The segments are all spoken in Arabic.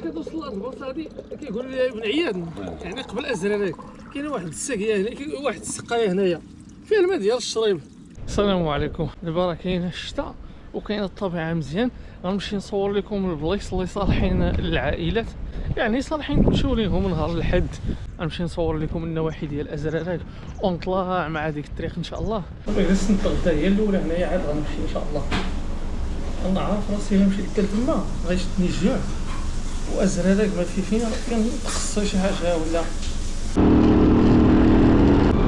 كتوصل لهاد البلاصه هادي كيقولوا لي ابن عياد، يعني قبل ازرارك كاين واحد الساقيه هنا، كاين واحد السقايه هنايا فيها الماء ديال الشريب. السلام عليكم. دابا راه كاين الشتاء وكاين الطبيعه مزيان، غنمشي نصور لكم البلايص اللي صالحين للعائلات، يعني صالحين نمشيو ليهم نهار الحد. غنمشي نصور لكم النواحي ديال ازرارك ونطلع مع ديك الطريق ان شاء الله. جلست نتغدى هي الاولى هنايا، عاد غنمشي ان شاء الله. انا عارف راسي الا مشيت كل تما غيشدني الجوع، وازرارك ما في فينا كنخص شي حاجه ولا.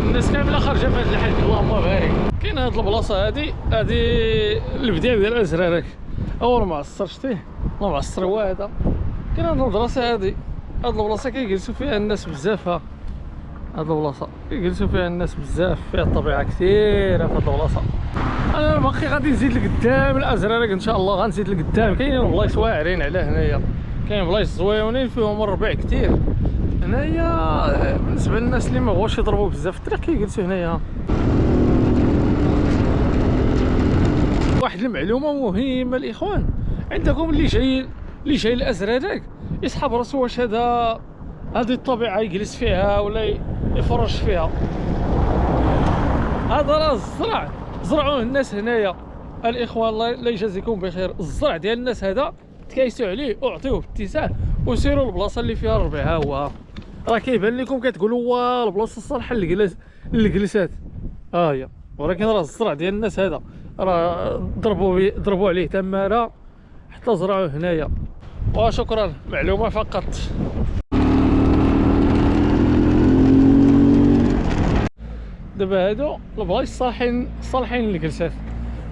الناس كامله خارجه في هذا الحد، اللهم بارك. كاين هاد البلاصه هادي البدايه ديال ازرارك، اول معصر شتيه ما معصر هو هذا. كاين هاد المدرسه هادي، هاد البلاصه كيجلسوا فيها الناس بزاف. هاد البلاصه كيجلسوا فيها الناس بزاف، فيها الطبيعه كثيره في هاد البلاصه. انا باقي غادي نزيد لقدام الازرارك ان شاء الله، غنزيد لقدام. كاينين بلايص واعرين على هنايا، كاين بلايص زويونين فيهم الربيع كثير. هنايا بالنسبه للناس اللي ما بغاوش يضربوا بزاف في الطريق كيجلسوا هنايا. واحد المعلومه مهمه الاخوان عندكم، اللي جاي الازرارك يسحب راسو واش هذه الطبيعه يجلس فيها ولا يفرج فيها. هذا راه الزرع زرعوه الناس هنايا الاخوان، الله يجازيكم بخير. الزرع ديال الناس هذا تكايسوا عليه وعطيوه باتساع وسيروا البلاصه اللي فيها الربيع. ها هو راه كيبان لكم كتقولوا واه البلاصه الصالحه للجلسات، ها هي. ولكن راه الزرع ديال الناس هذا راه ضربوا عليه تماره حتى زرعوه هنايا. وشكرا، معلومه فقط. دابا هادو البلايص صالحين للجلسات،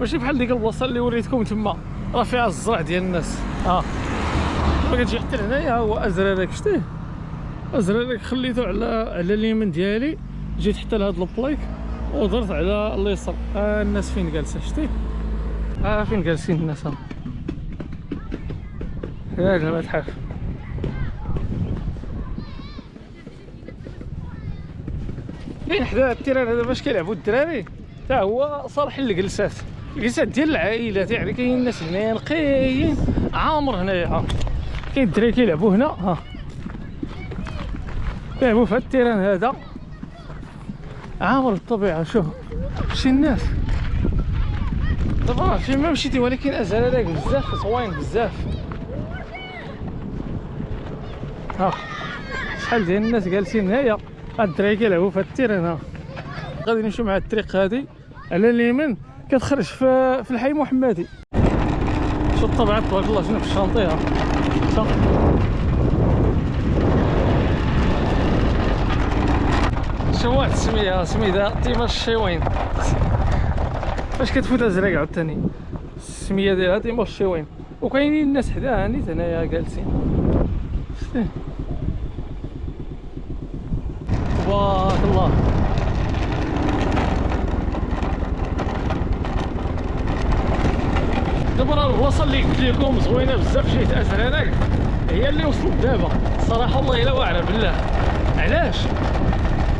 ماشي بحال ديك البلاصه اللي وريتكم تما راه فيها الزرع ديال الناس. دابا كتجي حتى لهنايا، ها هو ازرارك شتيه. ازرارك خليته على اليمين ديالي، جيت حتى لهاد البلايك ودرت على اليسار. الناس فين جالسه شتيه، فين جالسين الناس. هذا المتحف كاين حدا التيران هذا باش كيلعبوا الدراري، حتى هو صالح للجلسات ديال العائلات. يعني كاين الناس هنايا نقيين عامر هنايا، كاين الدراري كيلعبوا هنا، كيلعبوا في هاد التيران هذا عامر الطبيعه. شوف شي الناس دابا فيما مشيتي، ولكن ازرارك بزاف زوين بزاف. شحال ديال الناس جالسين هنايا، هاد الدراري كيلعبوا في هاد التيران. غادي نمشيو مع الطريق هادي على اليمين كتخرج في الحي محمدي. شوف الطبيعه تبارك الله شنو في الشانطيه. شو واحد سميتها تيما الشيوين. فاش كتفوت ازرق عاوتاني السميه ديالها تيما الشيوين. وكاينين الناس حداها نيت هنايا جالسين. تبارك الله. دابا راه البلاصه اللي قلت لكم زوينه بزاف جهه ازرارك هي اللي وصلت دابا. الصراحه والله الا واعره بالله. علاش؟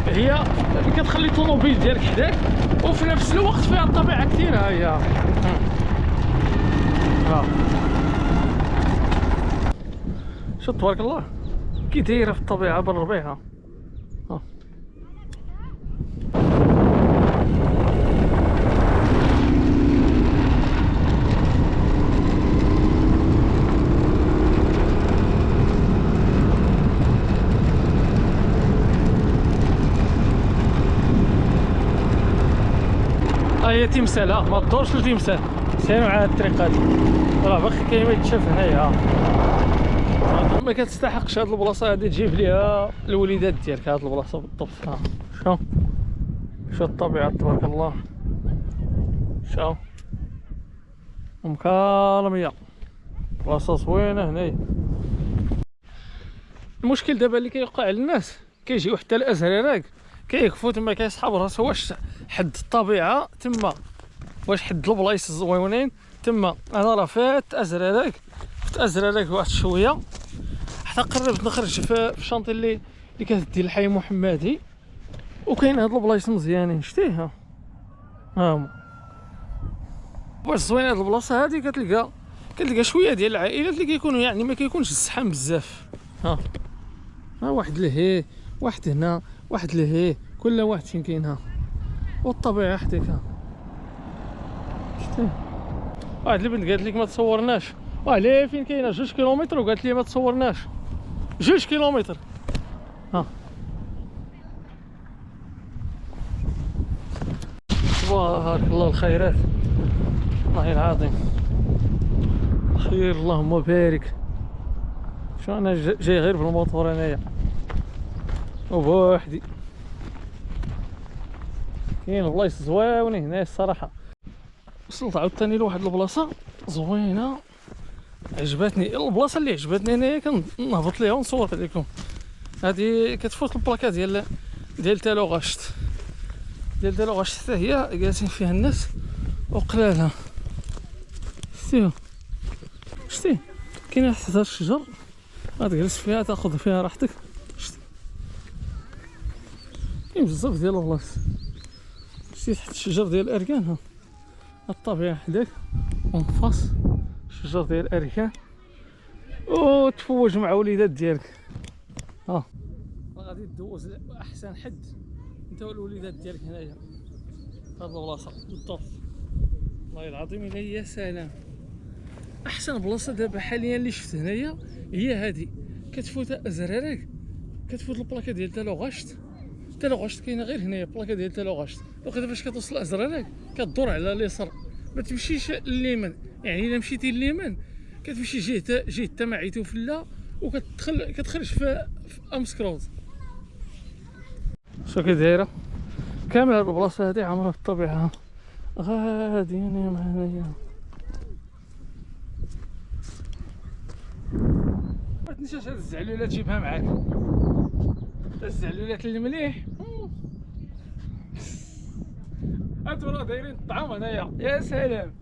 هي كتخلي الطوموبيل ديالك حداك وفي نفس الوقت فيها الطبيعه كثيره. ها هي شوف تبارك الله كي دايره في الطبيعه بالربيع. هي تمثال، ما تدورش لتمثال، سيروا على الطريق هادي راه باقي كاين ما يتشاف هنايا. ما كتستحقش هاد البلاصه هادي تجيب ليها الوليدات ديالك. هاد البلاصه بالضبط شوف الطبيعه تبارك الله. شوف مكالميه، بلاصه زوينه هنايا. المشكل دابا اللي كيوقع للناس كيجيو حتى لازرارك كيكفوا تما كيسحب راسو واش حد الطبيعه تما، واش حد البلايص الزوينين تما. انا راه فات ازرارك واحد شويه حتى قربت نخرج في الشانطي اللي كتدي الحي محمدي. وكاين هاد البلايص مزيانين شتيها. هما واش زوينه هاد البلاصه هادي، كتلقى كتلقى شويه ديال العائلات اللي كيكونوا يعني ما كيكونش الزحام بزاف. ها واحد لهيه، واحد هنا، واحد لهيه، كل واحد فين كاين. ها والطبيعه حديك. ها شتي واحد البنت قالت لك ما تصورناش، ليه فين كاينه 2 كيلومتر وقالت لي ما تصورناش 2 كيلومتر. ها تبارك الله الخيرات، والله العظيم خير اللهم بارك. شو انا جاي غير بالموطور انايا وبوحدي. كاين بلايص زواونين هنايا الصراحه. وصلت عاوتاني لواحد البلاصه زوينه عجبتني. البلاصه اللي عجبتني انايا كنهبط ليها ونصور عليكم. هذه كتفوت البلاكه ديال تالوغاشت. حتى هي جالسين فيها الناس وقلالها. شتي كاينه حتى هاد الشجر غتجلس فيها تاخذ فيها راحتك. شتي كاين بزاف ديال البلايص. شتي تحت الشجر ديال الاركان. ها الطبيعه حداك ونفاس الشجر ديال الاركان وتفوج مع وليدات ديالك. غادي دوز احسن حد انت والوليدات ديالك هنايا في هاد البلاصه بالضبط. والله العظيم الا يا سلام. احسن بلاصه دابا حاليا اللي شفت هنايا هي هذه. كتفوت ازرارك، كتفوت البلاكه ديال تالوغاشت كاينه غير هنايا. البلاكه ديال تالوغاشت وقت فاش كتوصل ازرارك كدور على اليسار، ما تمشيش لليمين. يعني الا مشيتي لليمين كتمشي جهه تماعيتو فلا كتخرج في امسكروز. شو كي دايره كامل هاد البلاصه هادي عامره بالطبيعه. غاديين مع هنايا. ما تنساش هاد الزعلولات تجيبها معاك. الزعلولات المليح هادو راه دايرين الطعام هنايا. يا سلام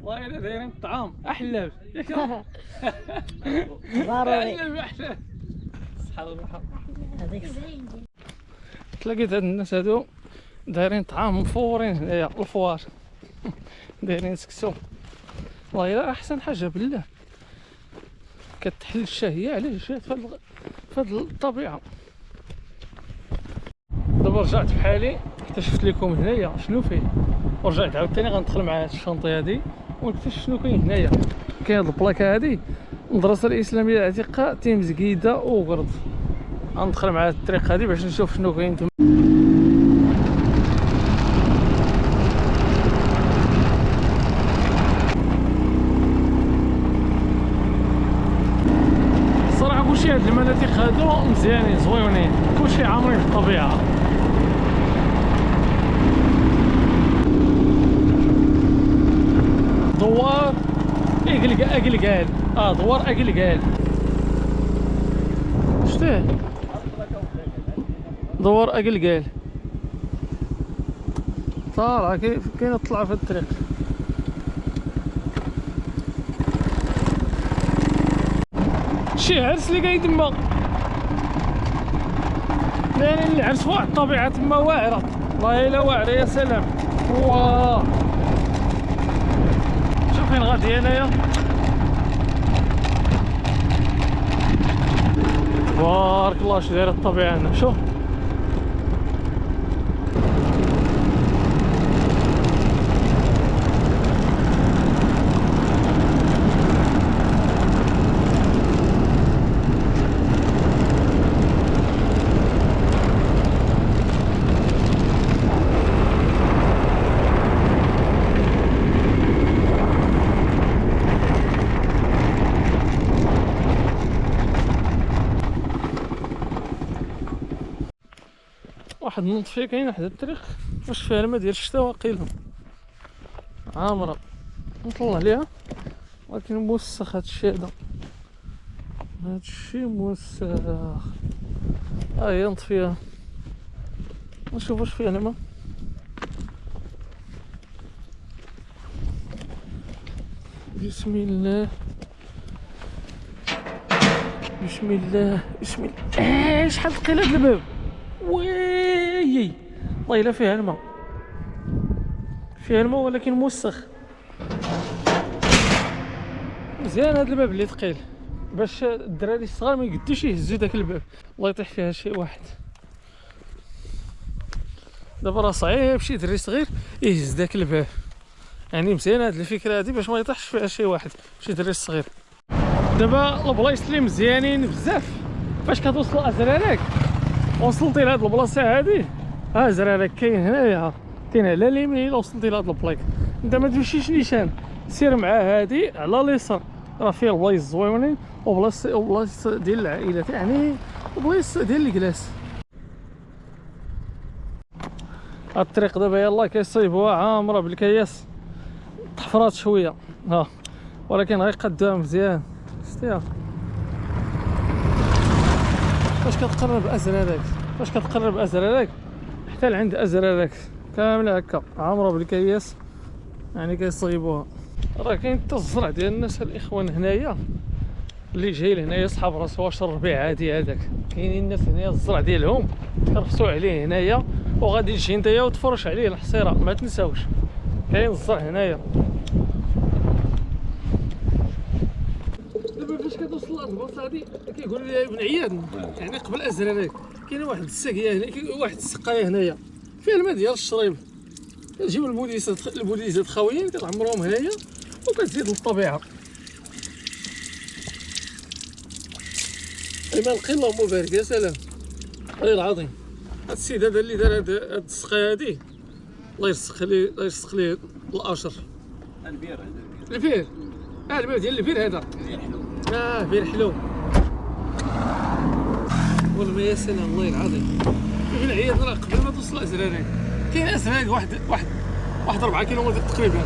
والله الا دايرين الطعام احلام. ضروري احلام. صحه والراحه. هذيك تلاقيت هاد الناس هادو دايرين طعام مفورين هنايا الفوار. دايرين سكسو. والله الا احسن حاجه بالله كتحل الشهيه. علاش جات فهاد الطبيعه. دابا رجعت بحالي اكتشفت لكم هنايا شنو فيه، ورجعت عاوتاني غندخل مع هاد الشنطه هادي ونكتشف شنو كاين هنايا. كاين هاد البلاكه هادي المدرسه الاسلاميه العتيقه تيمزكيده وغرد. غندخل مع هاد الطريق هادي باش نشوف شنو كاين تما. الصراحه كلشي هاد المناطق هادو مزيانين زويونين، كلشي عامرين بالطبيعه. دوار اقلقال. دوار اقلقال. شتيه دوار اقلقال طالعه كاينه تطلع في الطريق. شي عرس اللي قايد تما، دايرين العرس واحد الطبيعه تما واعره. والله الا واعره يا سلام. واه شوف فين غادي انايا. بارك الله شو دايره الطبيعه هنا. شوف واحد المنطفيه كاينه حدا الطريق واش فيها الماء ديال الشتا واقيلا عامره نطلع عليها، ولكن موسخ هادشي هذا. هادشي موسخ. هي نطفيها نشوف واش فيها الماء. بسم الله بسم الله بسم الله. شحال ثقيل هاد الباب. ويي والله الا فيها الماء، فيها الماء ولكن موسخ. مزيان هذا الباب اللي ثقيل باش الدراري الصغار ما يقدوش يهزوا داك الباب، الله يطيح فيها شي واحد. دابا راه صعيب شي دري صغير يهز داك الباب، يعني مزيان هاد الفكره هادي باش ما يطيحش فيها شي واحد شي دري صغير. دابا البلايص اللي مزيانين بزاف فاش كتوصلوا ازرارك. وصلتي لهاد البلاصه هادي، ازرارك كاين هنايا، كاين على اليمين. الا وصلتي لهاد البلايك انت ما تمشيش نيشان، سير مع هادي على اليسار، راه فيه البلايص زوينين وبلايص ديال العائلات، يعني بلايص ديال الجلاس. هاد الطريق دابا يلاه كيصايبوها عامره بالكياس، تحفرات شويه ولكن غيقدوها مزيان. شتيها فاش كتقرب ازرارك حتى لعند ازرارك كامله هكا عامره بالكياس، يعني كيصايبوها. راه كاين حتى الزرع ديال الناس الاخوان هنايا اللي جاي لهنايا صحاب راس واش الربيع عادي هذاك. كاينين الناس هنايا الزرع ديالهم كرفسوا عليه هنايا، وغادي تجي نتايا وتفرش عليه الحصيره، ما تنساوش كاين الزرع هنايا. دابا فاش كتوصل لهاد البلاصه هادي كيقولوا لي ابن عياد، يعني قبل ازرارك كاين واحد الساقيه هنا، كاين واحد السقايه هنايا فيها الماء ديال الشريب. كتجيب البوليسات خاويين كتعمرهم هنايا وكتزيد للطبيعه. الماء نقي اللهم بارك، يا سلام والله العظيم. هاد السيد هذا اللي دار هاد السقايه هادي الله يرسخ ليه الاشر. البير البير البير ديال البير هذا بير حلو والله يا سلام الله العظيم. ابن عياد راه قبل ما توصل ازرارين كاين ازرارين واحد 4 كيلومتر تقريبا.